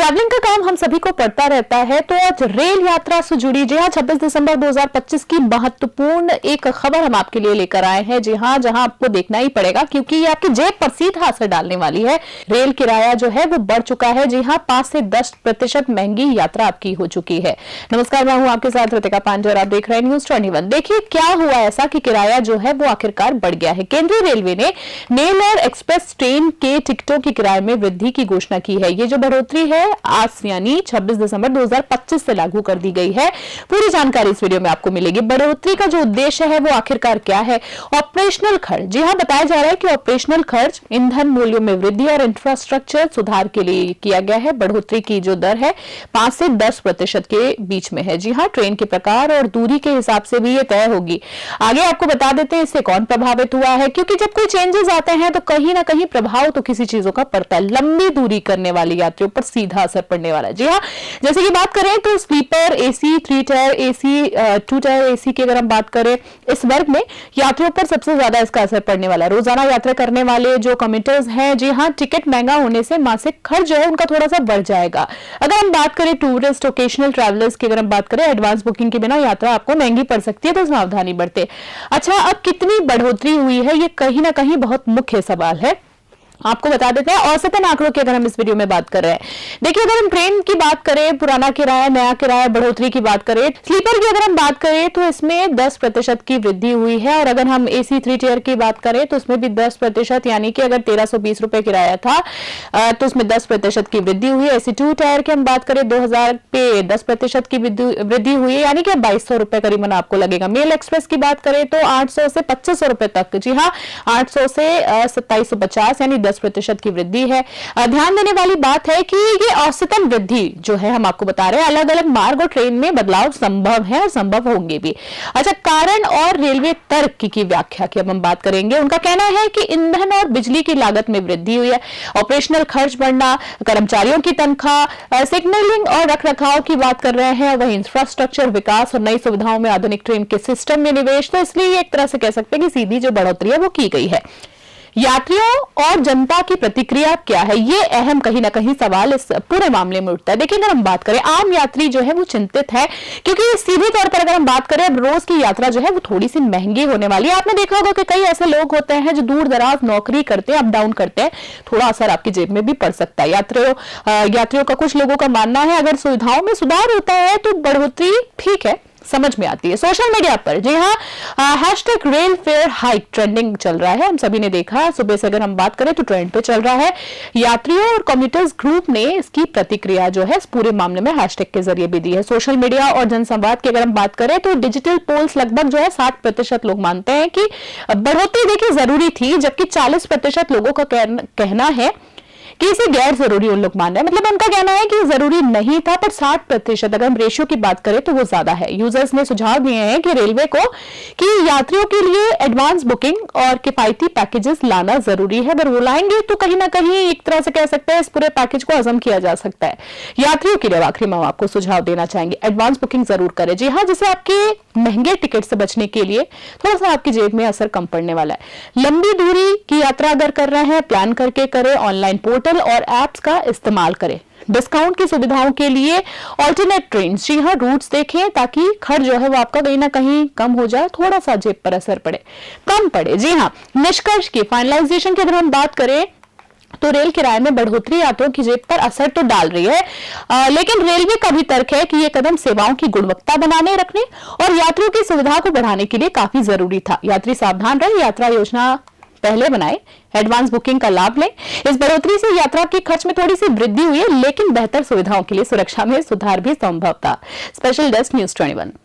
Travelling का काम हम सभी को पड़ता रहता है, तो आज रेल यात्रा से जुड़ी जी हाँ 26 दिसंबर 2025 की महत्वपूर्ण एक खबर हम आपके लिए लेकर आए हैं। जी हाँ, जहां आपको देखना ही पड़ेगा क्योंकि ये आपकी जेब पर सीधा असर डालने वाली है। रेल किराया जो है वो बढ़ चुका है। जी हाँ, 5 से 10% महंगी यात्रा आपकी हो चुकी है। नमस्कार, मैं हूं आपके साथ ऋतिका पांडे और आप देख रहे हैं न्यूज 21। देखिए क्या हुआ ऐसा कि किराया जो है वो आखिरकार बढ़ गया है। केंद्रीय रेलवे ने मेल और एक्सप्रेस ट्रेन के टिकटों के किराए में वृद्धि की घोषणा की है। ये जो बढ़ोतरी है आज यानी 26 दिसंबर 2025 से लागू कर दी गई है। पूरी जानकारी इस वीडियो में आपको मिलेगी। बढ़ोतरी का जो उद्देश्य है वो आखिरकार क्या है? ऑपरेशनल खर्च, जी हां, बताया जा रहा है कि ऑपरेशनल खर्च ईंधन मूल्यों में वृद्धि और इंफ्रास्ट्रक्चर सुधार के लिए किया गया है। बढ़ोतरी की जो दर है 5 से 10% के बीच में है। जी हां, ट्रेन के प्रकार और दूरी के हिसाब से भी ये तय होगी। आगे आपको बता देते हैं इससे कौन प्रभावित हुआ है, क्योंकि जब कोई चेंजेस आते हैं तो कहीं ना कहीं प्रभाव तो किसी चीजों का पड़ता है। लंबी दूरी करने वाली यात्रियों पर सीधा असर पड़ने वाला है। जी हाँ, जैसे कि बात करें तो sleeper AC, 3 tier AC, 2 tier AC की अगर हम बात करें, इस वर्ग में यात्रियों पर सबसे ज्यादा इसका असर पड़ने वाला है। रोजाना यात्रा करने वाले जो कम्यूटर्स हैं, जी हाँ, टिकट महंगा होने से मासिक खर्च जो है उनका थोड़ा सा बढ़ जाएगा। अगर हम बात करें टूरिस्ट ओकेशनल ट्रैवलर्स की, अगर हम बात करें एडवांस बुकिंग के बिना यात्रा आपको महंगी पड़ सकती है, तो सावधानी बरते। अच्छा, अब कितनी बढ़ोतरी हुई है ये कहीं ना कहीं बहुत मुख्य सवाल है। आपको बता देते हैं औसतन आंकड़ों की अगर हम इस वीडियो में बात कर रहे हैं। देखिए, अगर हम ट्रेन की बात करें, पुराना किराया, नया किराया, बढ़ोतरी की बात करें, स्लीपर की अगर हम बात करें तो इसमें 10% की वृद्धि हुई है। और अगर हम एसी 3 टायर की बात करें तो इसमें भी 10%, यानी कि अगर 1320 रुपए किराया था तो उसमें 10% की वृद्धि हुई है। एसी 2 टायर की हम बात करें 2000 पे 10% की वृद्धि हुई है, यानी कि 2200 रुपए करीबन आपको लगेगा। मेल एक्सप्रेस की बात करें तो 800 से 2500 रुपए तक, जी हाँ, 800 से 2750 यानी 10% की वृद्धि है। ध्यान देने वाली बात है कि ये औसतन वृद्धि जो है हम आपको बता रहे हैं, अलग अलग मार्ग और ट्रेन में बदलाव संभव है और संभव होंगे भी। अच्छा, कारण और रेलवे तर्क की व्याख्या की अब हम बात करेंगे। उनका कहना है कि ईंधन और बिजली की लागत में वृद्धि हुई है, ऑपरेशनल खर्च बढ़ना, कर्मचारियों की तनख्वाह, सिग्नलिंग और रखरखाव की बात कर रहे हैं, वही इंफ्रास्ट्रक्चर विकास और नई सुविधाओं में आधुनिक ट्रेन के सिस्टम में निवेश। तो इसलिए एक तरह से कह सकते हैं कि सीधी जो बढ़ोतरी है वो की गई है। यात्रियों और जनता की प्रतिक्रिया क्या है, ये अहम कहीं ना कहीं सवाल इस पूरे मामले में उठता है। देखिए, अगर हम बात करें, आम यात्री जो है वो चिंतित है, क्योंकि सीधे तौर पर अगर हम बात करें, अब रोज की यात्रा जो है वो थोड़ी सी महंगी होने वाली है। आपने देखा होगा कि कई ऐसे लोग होते हैं जो दूर दराज नौकरी करते हैं, अप डाउन करते हैं, थोड़ा असर आपकी जेब में भी पड़ सकता है। यात्रियों का कुछ लोगों का मानना है अगर सुविधाओं में सुधार होता है तो बढ़ोतरी ठीक है, समझ में आती है। सोशल मीडिया पर, जी हाँ, hashtag rail fair hike trending चल रहा है। हम सभी ने देखा, सुबह से अगर हम बात करें तो ट्रेंड पे चल रहा है। यात्रियों और कम्यूटर्स ग्रुप ने इसकी प्रतिक्रिया जो है इस पूरे मामले में हैशटैग के जरिए भी दी है। सोशल मीडिया और जनसंवाद की अगर हम बात करें तो डिजिटल पोल्स लगभग जो है 60% लोग मानते हैं कि बढ़ोतरी देखिए जरूरी थी, जबकि 40% लोगों का कहना है कि इसे गैर जरूरी उन लोग मान रहे हैं। मतलब उनका कहना है कि जरूरी नहीं था, पर 60% अगर हम रेशियो की बात करें तो वो ज्यादा है। यूजर्स ने सुझाव दिए हैं कि रेलवे को कि यात्रियों के लिए एडवांस बुकिंग और किफायती पैकेजेस लाना जरूरी है। अगर वो लाएंगे तो कहीं ना कहीं एक तरह से कह सकते हैं इस पूरे पैकेज को हजम किया जा सकता है। यात्रियों के लिए आखिरी में आपको सुझाव देना चाहेंगे, एडवांस बुकिंग जरूर करें। जी हाँ, जिससे आपके महंगे टिकट से बचने के लिए थोड़ा सा आपकी जेब में असर कम पड़ने वाला है। लंबी दूरी की यात्रा अगर कर रहे हैं, प्लान करके करें, ऑनलाइन पोर्टल और एप्स का इस्तेमाल करें। डिस्काउंट की सुविधाओं के लिए ऑल्टरनेट ट्रेन, जी हाँ, रूट्स देखें ताकि खर्च जो है वो आपका कहीं ना कहीं कम हो जाए, थोड़ा सा जेब पर असर पड़े, कम पड़े। जी हाँ, निष्कर्ष की फाइनलाइजेशन की अगर हम बात करें तो रेल किराए में बढ़ोतरी यात्रियों की जेब पर असर तो डाल रही है, लेकिन रेलवे का भी तर्क है कि यह कदम सेवाओं की गुणवत्ता बनाने रखने और यात्रियों की सुविधा को बढ़ाने के लिए काफी जरूरी था। यात्री सावधान रहे, यात्रा योजना पहले बनाए, एडवांस बुकिंग का लाभ लें। इस बढ़ोतरी से यात्रा के खर्च में थोड़ी सी वृद्धि हुई है, लेकिन बेहतर सुविधाओं के लिए सुरक्षा में सुधार भी संभव था। Special desk news 21।